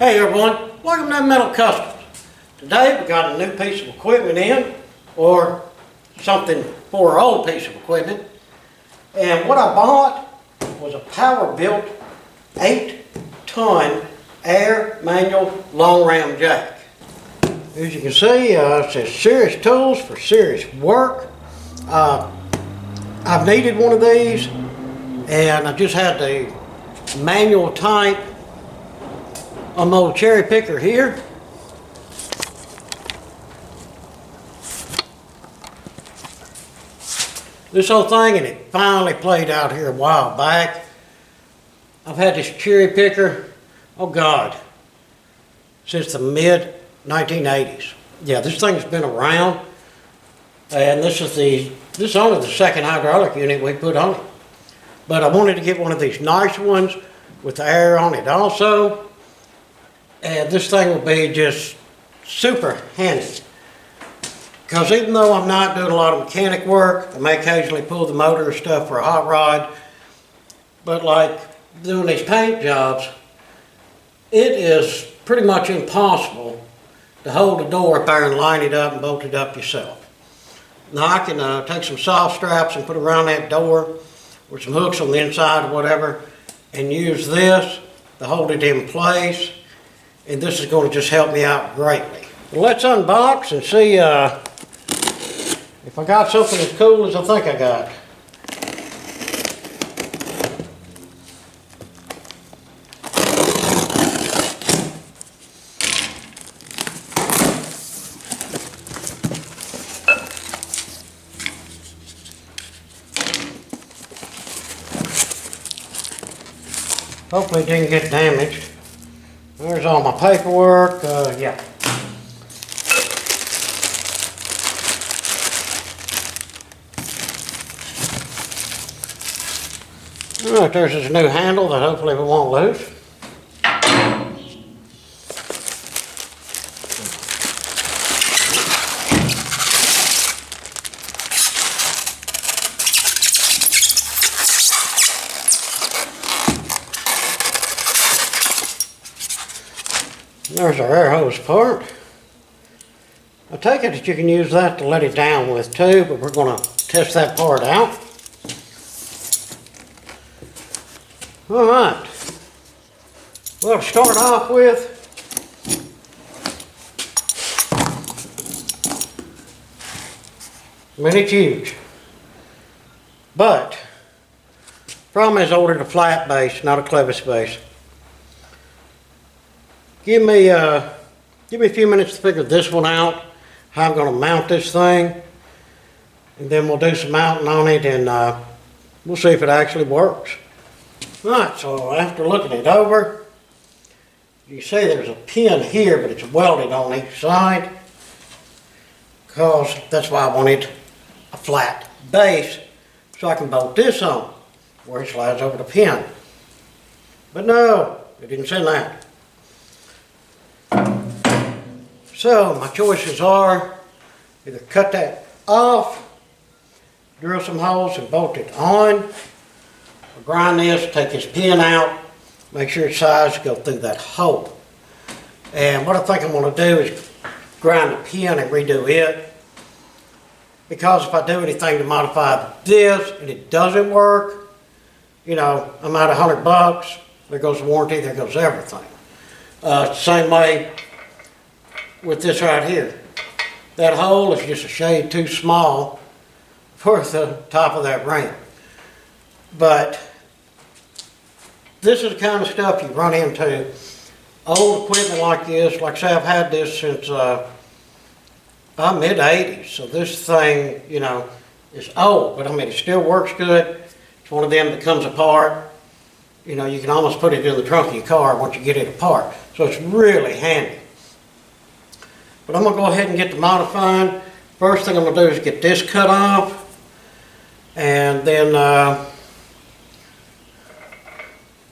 Hey everyone, welcome to Metal Customs. Today we got a new piece of equipment in, or something for our old piece of equipment. And what I bought was a power-built 8-ton air manual long ram jack. As you can see, it says serious tools for serious work. I've needed one of these, and I just had the manual type on my old cherry picker here. This whole thing, and it finally played out here a while back. I've had this cherry picker, oh God, since the mid 1980s. Yeah, this thing's been around, and this is only the second hydraulic unit we put on it. But I wanted to get one of these nice ones with the air on it also. And this thing will be just super handy. Because even though I'm not doing a lot of mechanic work, I may occasionally pull the motor or stuff for a hot rod. But like doing these paint jobs, it is pretty much impossible to hold the door up there and line it up and bolt it up yourself. Now I can take some soft straps and put around that door or some hooks on the inside or whatever and use this to hold it in place. And this is going to just help me out greatly. Well, let's unbox and see if I got something as cool as I think I got. Hopefully it didn't get damaged. There's all my paperwork, yeah. All right, there's this new handle that hopefully we won't lose. There's our air hose part. I take it that you can use that to let it down with too, but we're going to test that part out. All right. Well, to start off with, I mean, it's huge. But, problem is I ordered a flat base, not a clevis base. Give me a few minutes to figure this one out, how I'm going to mount this thing, and then we'll do some mounting on it, and we'll see if it actually works. Right, so after looking it over, you see there's a pin here, but it's welded on each side, because that's why I wanted a flat base, so I can bolt this on, where it slides over the pin. But no, it didn't say that. So my choices are either cut that off, drill some holes and bolt it on, or grind this, take this pin out, make sure its size go through that hole. And what I think I'm going to do is grind the pin and redo it, because if I do anything to modify this and it doesn't work, you know, I'm out $100, there goes the warranty, there goes everything. Same way with this right here. That hole is just a shade too small for the top of that ring. But this is the kind of stuff you run into. Old equipment like this, like I say, I've had this since about mid-80s. So this thing, you know, is old, but I mean, it still works good. It's one of them that comes apart. You know, you can almost put it in the trunk of your car once you get it apart. So it's really handy. But I'm going to go ahead and get to modifying. First thing I'm going to do is get this cut off. And then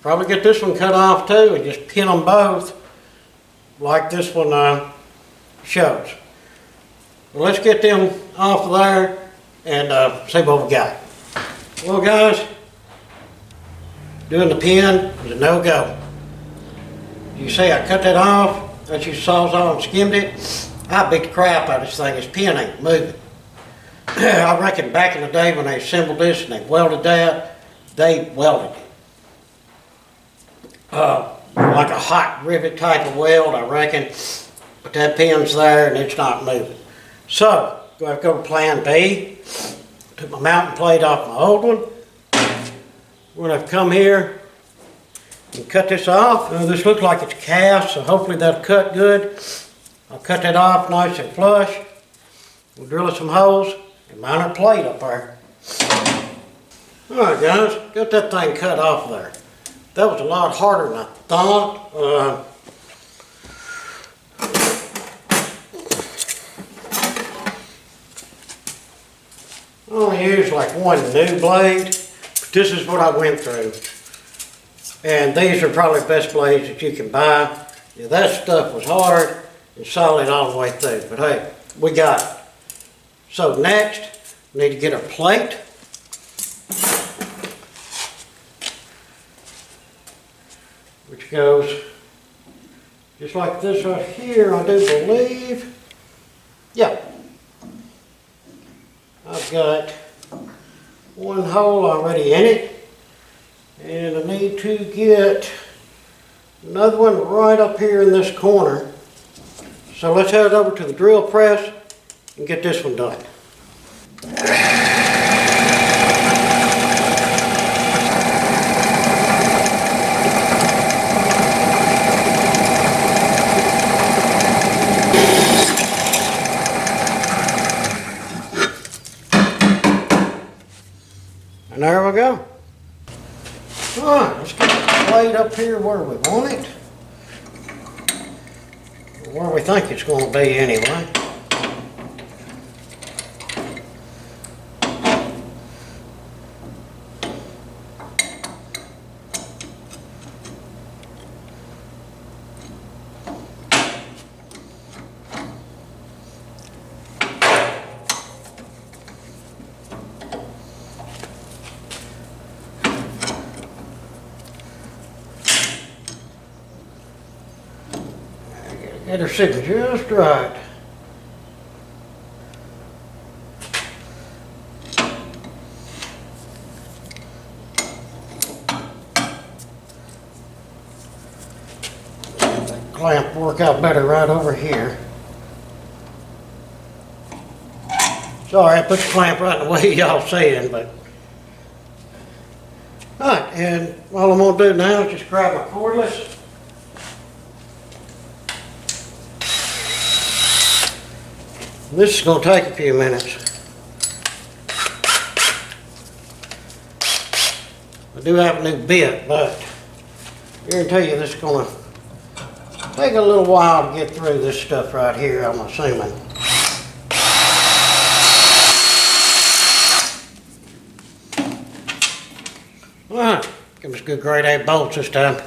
probably get this one cut off too and just pin them both like this one shows. Well, let's get them off of there and see what we got. Well guys, doing the pin is a no-go. You see I cut that off, that's your sawzall and skimmed it. I beat the crap out of this thing, this pin ain't moving. I reckon back in the day when they assembled this and they welded that, they welded it. Like a hot rivet type of weld, I reckon. But that pin's there and it's not moving. So, do I have to go to plan B? Took my mounting plate off my old one. We're gonna have to come here and cut this off. This looks like it's cast, so hopefully that'll cut good. I'll cut that off nice and flush. We'll drill some holes and mount our plate up there. Alright guys, got that thing cut off there. That was a lot harder than I thought. I only used like one new blade, but this is what I went through. And these are probably the best blades that you can buy. Yeah, that stuff was hard and solid all the way through, but hey, we got it. So next, we need to get our plate. Which goes just like this right here, I do believe. Yeah. I've got one hole already in it. And I need to get another one right up here in this corner. So let's head over to the drill press and get this one done. And there we go. Alright, let's get the plate up here where we want it. Where we think it's going to be anyway. Get her sitting just right. That clamp work out better right over here. Sorry, I put the clamp right in the way y'all saying, but. Alright, and all I'm gonna do now is just grab my cordless. This is going to take a few minutes. I do have a new bit, but I guarantee you this is going to take a little while to get through this stuff right here, I'm assuming. Alright, give us good grade A bolts this time.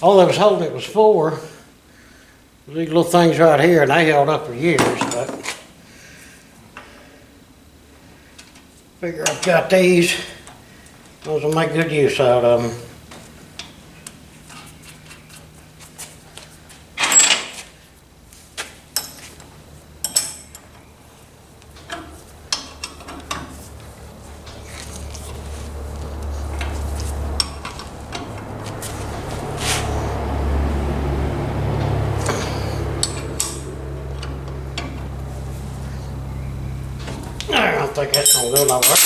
All that was holding it was 4. These little things right here, and they held up for years, but figure I've got these. Those will make good use out of them. I don't think that's going to go nowhere.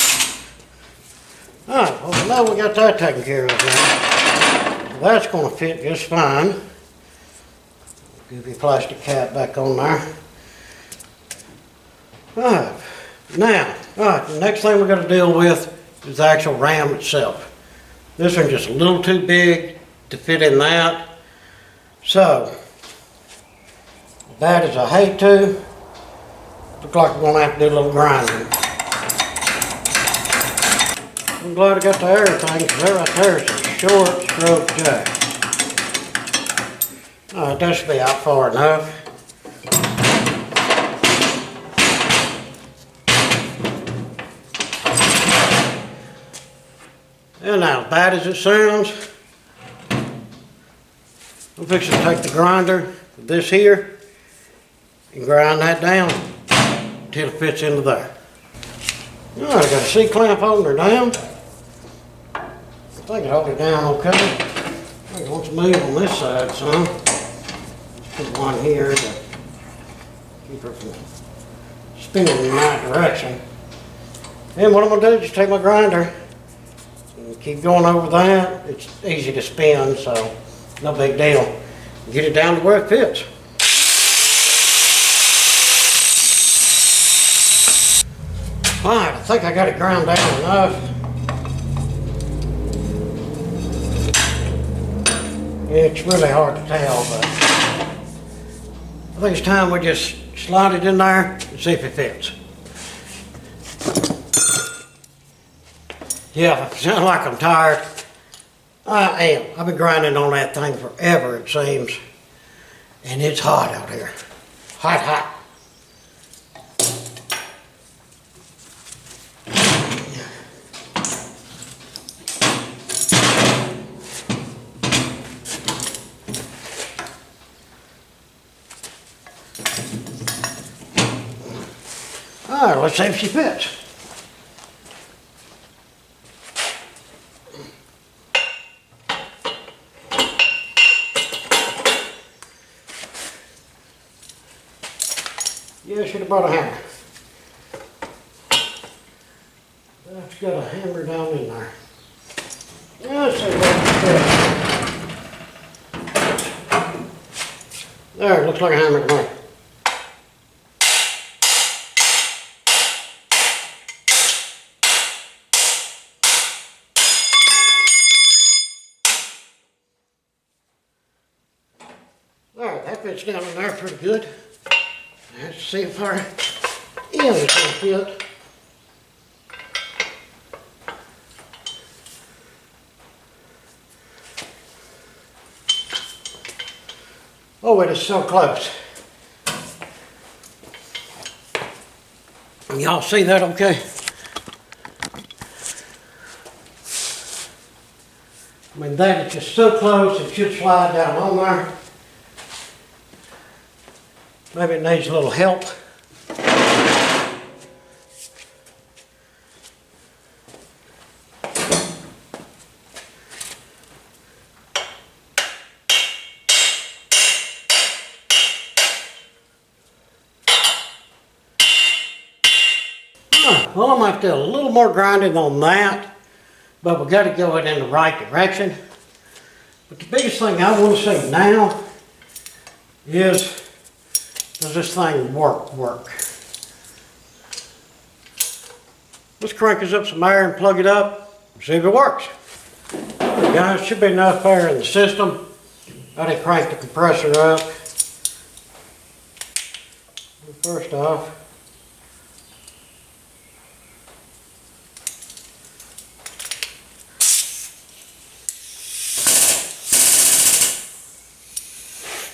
Alright, well now we got that taken care of now. So that's going to fit just fine. Goofy plastic cap back on there. Alright, now, the next thing we're going to deal with is the actual ram itself. This one's just a little too big to fit in that. So, as bad as I hate to, looks like we're going to have to do a little grinding. I'm glad I got the air thing, because that right there is a short stroke jack. Alright, that should be out far enough. And now, as bad as it sounds, I'm fixing to take the grinder, this here, and grind that down until it fits into there. All right, I got a C-clamp holding her down. I think it hold it down okay. I want to move on this side some. Let's put one here to keep her from spinning in my direction. Then what I'm going to do is just take my grinder and keep going over that. It's easy to spin, so no big deal. Get it down to where it fits. Alright, I think I got it ground down enough. It's really hard to tell, but I think it's time we just slide it in there and see if it fits. Yeah, if I sound like I'm tired, I am. I've been grinding on that thing forever, it seems. And it's hot out here. Hot, hot. All right, let's see if she fits. Yeah, I should have brought a hammer. That's got a hammer down in there. Yeah, let's see if that fits. There, looks like a hammer to me. Alright, that fits down in there pretty good. Let's see if our end is going to fit. Oh, it is so close. Y'all see that okay? I mean, that is just so close, it should slide down on there. Maybe it needs a little help. Well, I might do a little more grinding on that, but we've got to go it in the right direction. But the biggest thing I want to see now is, does this thing work? Let's crank this up some air and plug it up and see if it works. Right, guys, should be enough air in the system. I did crank the compressor up. First off,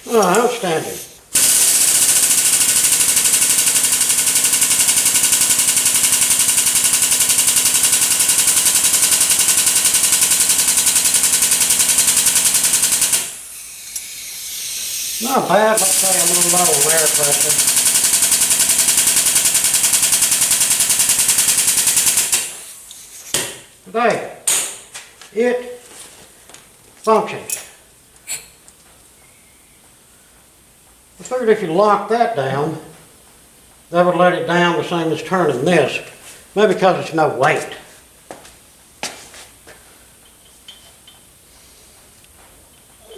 oh, outstanding. Not bad, let's say I'm on low air pressure. But hey, it functions. I figured if you lock that down, that would let it down the same as turning this. Maybe because it's no weight.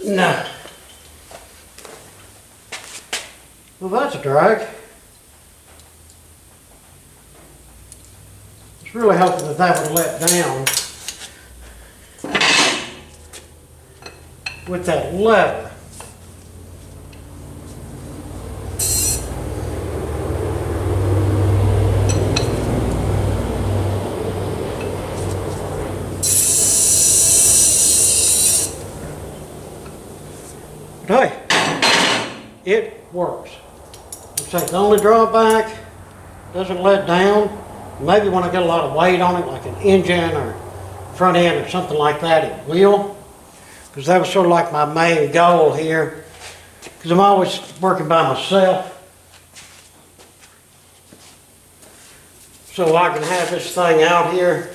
No. Well, that's a drag. It's really hoping that that would let down with that lever. But hey, it works. So the only drawback, doesn't let down. Maybe when I get a lot of weight on it, like an engine or front end or something like that, it will. because that was sort of like my main goal here, because I'm always working by myself. So I can have this thing out here,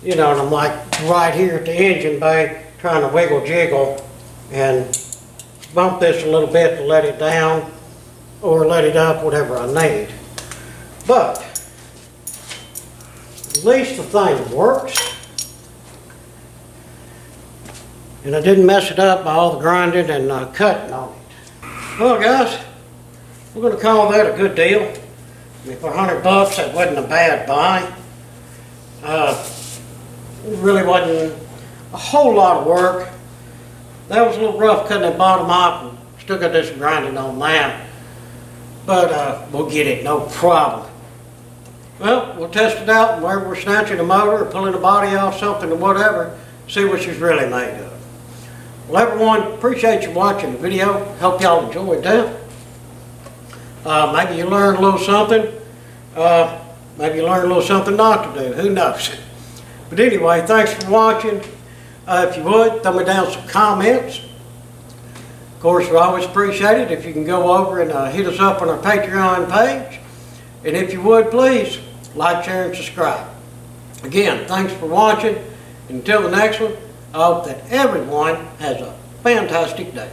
you know, and I'm like right here at the engine bay trying to wiggle jiggle and bump this a little bit to let it down or let it up, whatever I need. But at least the thing works. And I didn't mess it up by all the grinding and cutting on it. Well guys, we're going to call that a good deal. I mean, for $100, that wasn't a bad buy. It really wasn't a whole lot of work. That was a little rough cutting the bottom off and still got this grinding on that. But we'll get it, no problem. Well, we'll test it out where we're snatching the motor or pulling the body off something or whatever, see what she's really made of. Well everyone, appreciate you watching the video. Hope y'all enjoyed that. Maybe you learned a little something. Maybe you learned a little something not to do. Who knows? But anyway, thanks for watching. If you would, throw me down some comments. Of course, we always appreciate it if you can go over and hit us up on our Patreon page. And if you would, please like, share, and subscribe. Again, thanks for watching. Until the next one, I hope that everyone has a fantastic day.